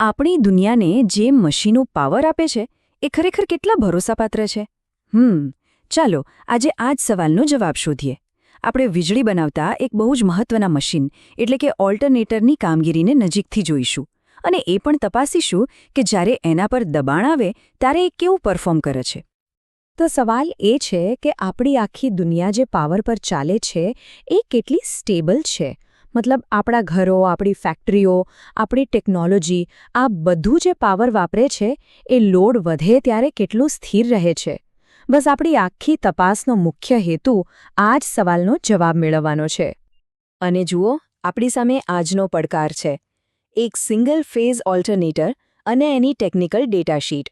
આપણી દુનિયાને જે મશીનો પાવર આપે છે એ ખરેખર કેટલા ભરોસાપાત્ર છે? ચાલો આજે આ જ સવાલનો જવાબ શોધીએ. આપણે વીજળી બનાવતા એક બહુ જ મહત્વના મશીન એટલે કે ઓલ્ટરનેટરની કામગીરીને નજીકથી જોઈશું અને એ પણ તપાસીશું કે જ્યારે એના પર દબાણ આવે ત્યારે એ કેવું પરફોર્મ કરે છે. તો સવાલ એ છે કે આપણી આખી દુનિયા જે પાવર પર ચાલે છે એ કેટલી સ્ટેબલ છે. મતલબ આપણા ઘરો, આપણી ફેક્ટરીઓ, આપણી ટેકનોલોજી, આ બધું જે પાવર વાપરે છે એ લોડ વધે ત્યારે કેટલું સ્થિર રહે છે. બસ આપણી આખી તપાસનો મુખ્ય હેતુ આ જ સવાલનો જવાબ મેળવવાનો છે. અને જુઓ, આપણી સામે આજનો પડકાર છે. એક સિંગલ ફેઝ ઓલ્ટરનેટર અને એની ટેકનિકલ ડેટા શીટ.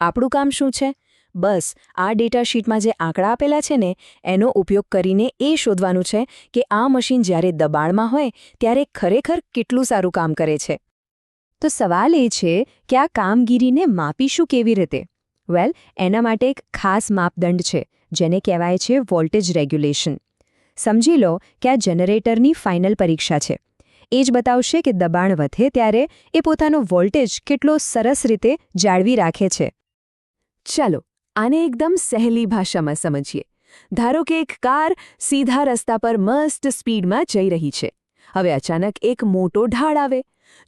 આપણું કામ શું છે? બસ આ ડેટા શીટમાં જે આંકડા આપેલા છે ને એનો ઉપયોગ કરીને એ શોધવાનું છે કે આ મશીન જ્યારે દબાણમાં હોય ત્યારે ખરેખર કેટલું સારું કામ કરે છે. તો સવાલ એ છે કે આ કામગીરીને માપીશું કેવી રીતે? એના માટે એક ખાસ માપદંડ છે જેને કહેવાય છે વોલ્ટેજ રેગ્યુલેશન. સમજી લો કે આ જનરેટરની ફાઇનલ પરીક્ષા છે. એ જ બતાવશે કે દબાણ વધે ત્યારે એ પોતાનો વોલ્ટેજ કેટલો સરસ રીતે જાળવી રાખે છે. ચાલો આને એકદમ સહેલી ભાષામાં સમજીએ. ધારો કે એક કાર સીધા રસ્તા પર મસ્ત સ્પીડમાં જઈ રહી છે. હવે અચાનક એક મોટો ઢાળ આવે.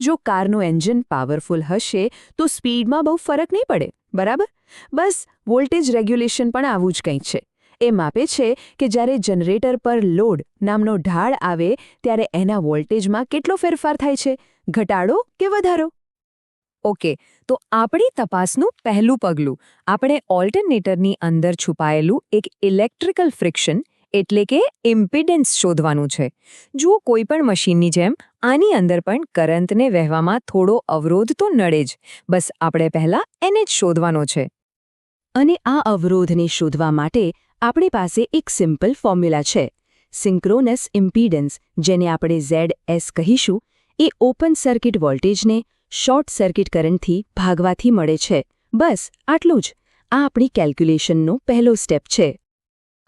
જો કારનું એન્જિન પાવરફુલ હશે તો સ્પીડમાં બહુ ફરક નહીં પડે, બરાબર? બસ વોલ્ટેજ રેગ્યુલેશન પણ આવું જ કંઈક છે. એ માપે છે કે જ્યારે જનરેટર પર લોડ નામનો ઢાળ આવે ત્યારે એના વોલ્ટેજમાં કેટલો ફેરફાર થાય છે, ઘટાડો કે વધારો. ઓકે, તો આપણી તપાસનું પહેલું પગલું આપણે ઓલ્ટરનેટરની અંદર છુપાયેલું એક ઇલેક્ટ્રિકલ ફ્રિક્શન એટલે કે ઇમ્પિડન્સ શોધવાનું છે. જુઓ, કોઈપણ મશીનની જેમ આની અંદર પણ કરંટને વહેવામાં થોડો અવરોધ તો નડે જ. બસ આપણે પહેલાં એને જ શોધવાનો છે. અને આ અવરોધને શોધવા માટે આપણી પાસે એક સિમ્પલ ફોર્મ્યુલા છે. સિન્ક્રોનસ ઇમ્પિડન્સ, જેને આપણે ZS કહીશું, એ ઓપન સર્કિટ વોલ્ટેજને શોર્ટ સર્કિટ કરંટથી ભાગવાથી મળે છે. બસ આટલું જ. આ આપણી કેલ્ક્યુલેશનનો પહેલો સ્ટેપ છે.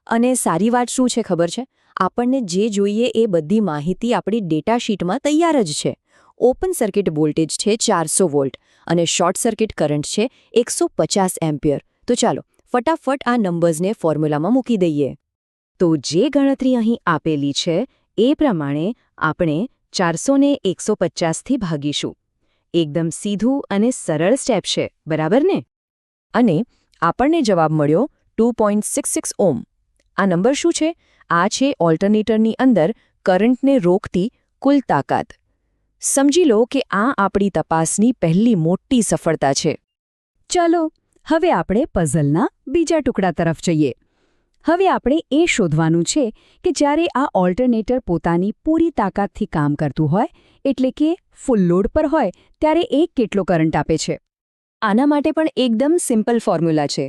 અને સારી વાત શું છે ખબર છે? આપણને જે જોઈએ એ બધી માહિતી આપણી ડેટા શીટમાં તૈયાર જ છે. ઓપન સર્કિટ વોલ્ટેજ છે 400 વોલ્ટ અને શોર્ટ સર્કિટ કરંટ છે 150 એમ્પિયર. તો ચાલો ફટાફટ આ નંબર્સને ફોર્મ્યુલામાં મૂકી દઈએ. તો જે ગણતરી અહીં આપેલી છે એ પ્રમાણે આપણે 400ને 150થી ભાગીશું. એકદમ સીધું અને સરળ સ્ટેપ છે, બરાબર ને? અને આપણને જવાબ મળ્યો 2.66 ઓહ્મ. આ નંબર શું છે? આ છે ઓલ્ટરનેટરની અંદર કરંટને રોકતી કુલ તાકાત. સમજી લો કે આ આપણી તપાસની પહેલી મોટી સફળતા છે. ચાલો હવે આપણે પઝલના બીજા ટુકડા તરફ જઈએ. હવે આપણે એ શોધવાનું છે કે જ્યારે આ ઓલ્ટરનેટર પોતાની પૂરી તાકાતથી કામ કરતું હોય એટલે કે ફૂલ લોડ પર હોય ત્યારે એ કેટલો કરંટ આપે છે. આના માટે પણ એકદમ સિમ્પલ ફોર્મ્યુલા છે.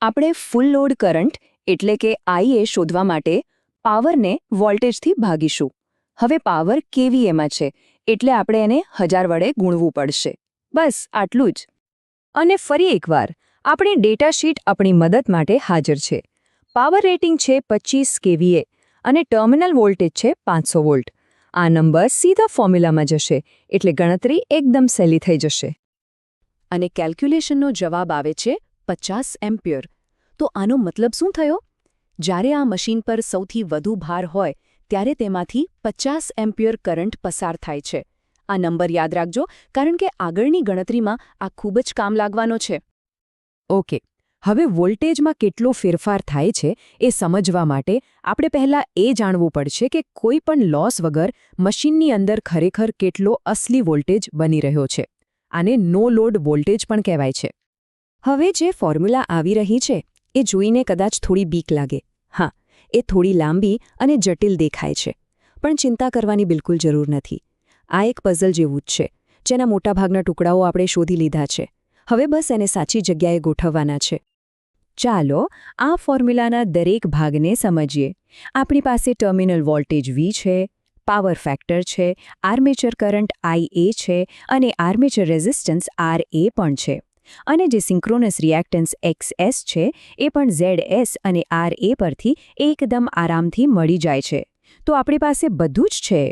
આપણે ફૂલ લોડ કરંટ એટલે કે IA શોધવા માટે પાવરને વોલ્ટેજથી ભાગીશું. હવે પાવર kVAમાં છે એટલે આપણે એને 1000 વડે ગુણવું પડશે. બસ આટલું જ. અને ફરી એકવાર આપણી ડેટા શીટ આપણી મદદ માટે હાજર છે. પાવર રેટિંગ છે 25 kVA અને ટર્મિનલ વોલ્ટેજ છે 500 વોલ્ટ. આ નંબર સીધા ફોર્મ્યુલામાં જશે એટલે ગણતરી એકદમ સહેલી થઈ જશે. અને કેલ્ક્યુલેશનનો જવાબ આવે છે 50 એમ્પિયર. તો આનો મતલબ શું થયો? જ્યારે આ મશીન પર સૌથી વધુ ભાર હોય ત્યારે તેમાંથી 50 એમ્પિયર કરંટ પસાર થાય છે. આ નંબર યાદ રાખજો કારણ કે આગળની ગણતરીમાં આ ખૂબ જ કામ લાગવાનો છે. ઓકે, હવે વોલ્ટેજમાં કેટલો ફેરફાર થાય છે એ સમજવા માટે આપણે પહેલાં એ જાણવું પડશે કે કોઈ પણ લોસ વગર મશીનની અંદર ખરેખર કેટલો અસલી વોલ્ટેજ બની રહ્યો છે. આને નો લોડ વોલ્ટેજ પણ કહેવાય છે. હવે જે ફોર્મ્યુલા આવી રહી છે એ જોઈને કદાચ થોડી બીક લાગે. હા, એ થોડી લાંબી અને જટિલ દેખાય છે. પણ ચિંતા કરવાની બિલકુલ જરૂર નથી. આ એક પઝલ જેવું જ છે જેના મોટાભાગના ટુકડાઓ આપણે શોધી લીધા છે. હવે બસ એને સાચી જગ્યાએ ગોઠવવાના છે. ચાલો આ ફોર્મ્યુલાના દરેક ભાગને સમજીએ. આપણી પાસે ટર્મિનલ વોલ્ટેજ V છે, પાવર ફેક્ટર છે, આર્મેચર કરંટ IA છે અને આર્મેચર રેઝિસ્ટન્સ RA પણ છે. અને જે સિન્ક્રોનસ રિએક્ટન્સ XS છે એ પણ ZS અને RA પરથી એકદમ આરામથી મળી જાય છે. તો આપણી પાસે બધું જ છે.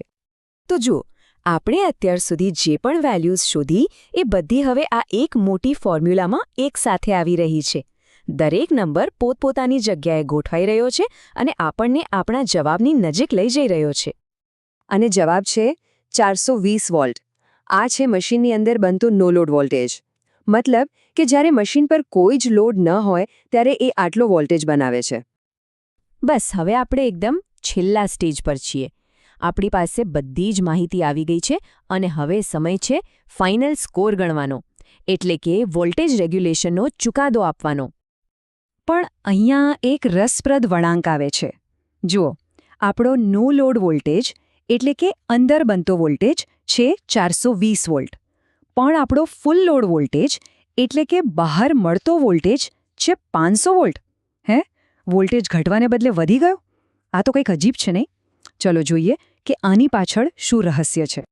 તો જુઓ, આપણે અત્યાર સુધી જે પણ વેલ્યુઝ શોધી એ બધી હવે આ એક મોટી ફોર્મ્યુલામાં એકસાથે આવી રહી છે. દરેક નંબર પોતપોતાની જગ્યાએ ગોઠવાઈ રહ્યો છે અને આપણને આપણા જવાબની નજીક લઈ જઈ રહ્યો છે. અને જવાબ છે 420 વોલ્ટ. આ છે મશીનની અંદર બનતું નો લોડ વોલ્ટેજ. મતલબ કે જ્યારે મશીન પર કોઈ જ લોડ ન હોય ત્યારે એ આટલો વોલ્ટેજ બનાવે છે. બસ હવે આપણે એકદમ છેલ્લા સ્ટેજ પર છીએ. આપણી પાસે બધી જ માહિતી આવી ગઈ છે અને હવે સમય છે ફાઇનલ સ્કોર ગણવાનો, એટલે કે વોલ્ટેજ રેગ્યુલેશનનો ચુકાદો આપવાનો. પણ અહીંયા એક રસપ્રદ વળાંક આવે છે. જુઓ, આપણો નો લોડ વોલ્ટેજ એટલે કે અંદર બનતો વોલ્ટેજ છે 420 વોલ્ટ. પણ આપણો ફૂલ લોડ વોલ્ટેજ એટલે કે બહાર મળતો વોલ્ટેજ છે 500 વોલ્ટ. હે? વોલ્ટેજ ઘટવાને બદલે વધી ગયો? આ તો કંઈક અજીબ છે નહીં? ચલો જોઈએ કે આની પાછળ શું રહસ્ય છે.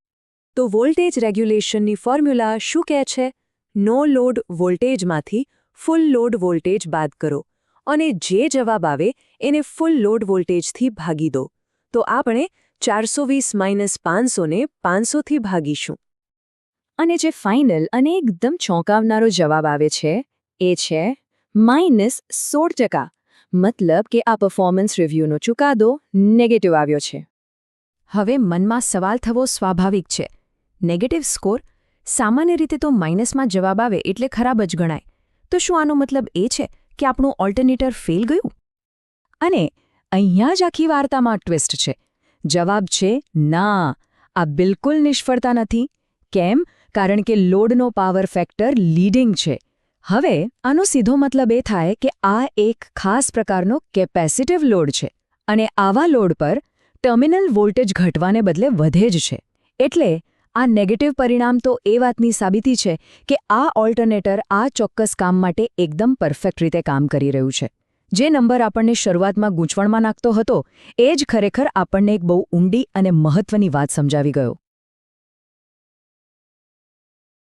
તો વોલ્ટેજ રેગ્યુલેશનની ફોર્મ્યુલા શું કહે છે? નો લોડ વોલ્ટેજમાંથી ફૂલ લોડ વોલ્ટેજ બાદ કરો અને જે જવાબ આવે એને ફૂલ લોડ વોલ્ટેજથી ભાગી દો. તો આપણે 420 - 500 ને 500થી ભાગીશું. અને જે ફાઇનલ અને એકદમ ચોંકાવનારો જવાબ આવે છે એ છે -16%. મતલબ કે આ પરફોર્મન્સ રિવ્યૂનો ચુકાદો નેગેટિવ આવ્યો છે. હવે મનમાં સવાલ થવો સ્વાભાવિક છે. Negative score? સામાન્ય રીતે તો માઇનસમાં જવાબ આવે એટલે ખરાબ જ ગણાય. તો શું આનો મતલબ એ છે કે આપણું ઓલ્ટરનેટર ફેલ ગયું? અને અહીંયા જ આખી વાર્તામાં ટ્વિસ્ટ છે. જવાબ છે ના, આ બિલકુલ નિષ્ફળતા નથી. કેમ? કારણ કે લોડનો પાવર ફેક્ટર લીડિંગ છે. હવે આનો સીધો મતલબ એ થાય કે આ એક ખાસ પ્રકારનો કેપેસિટિવ લોડ છે અને આવા લોડ પર ટર્મિનલ વોલ્ટેજ ઘટવાને બદલે વધે જ છે. એટલે આ નેગેટિવ પરિણામ તો એ વાતની સાબિતી છે કે આ ઓલ્ટરનેટર આ ચોક્કસ કામ માટે એકદમ પરફેક્ટ રીતે કામ કરી રહ્યું છે. જે નંબર આપણને શરૂઆતમાં ગૂંચવણમાં નાખતો હતો એ જ ખરેખર આપણને એક બહુ ઊંડી અને મહત્વની વાત સમજાવી ગયો.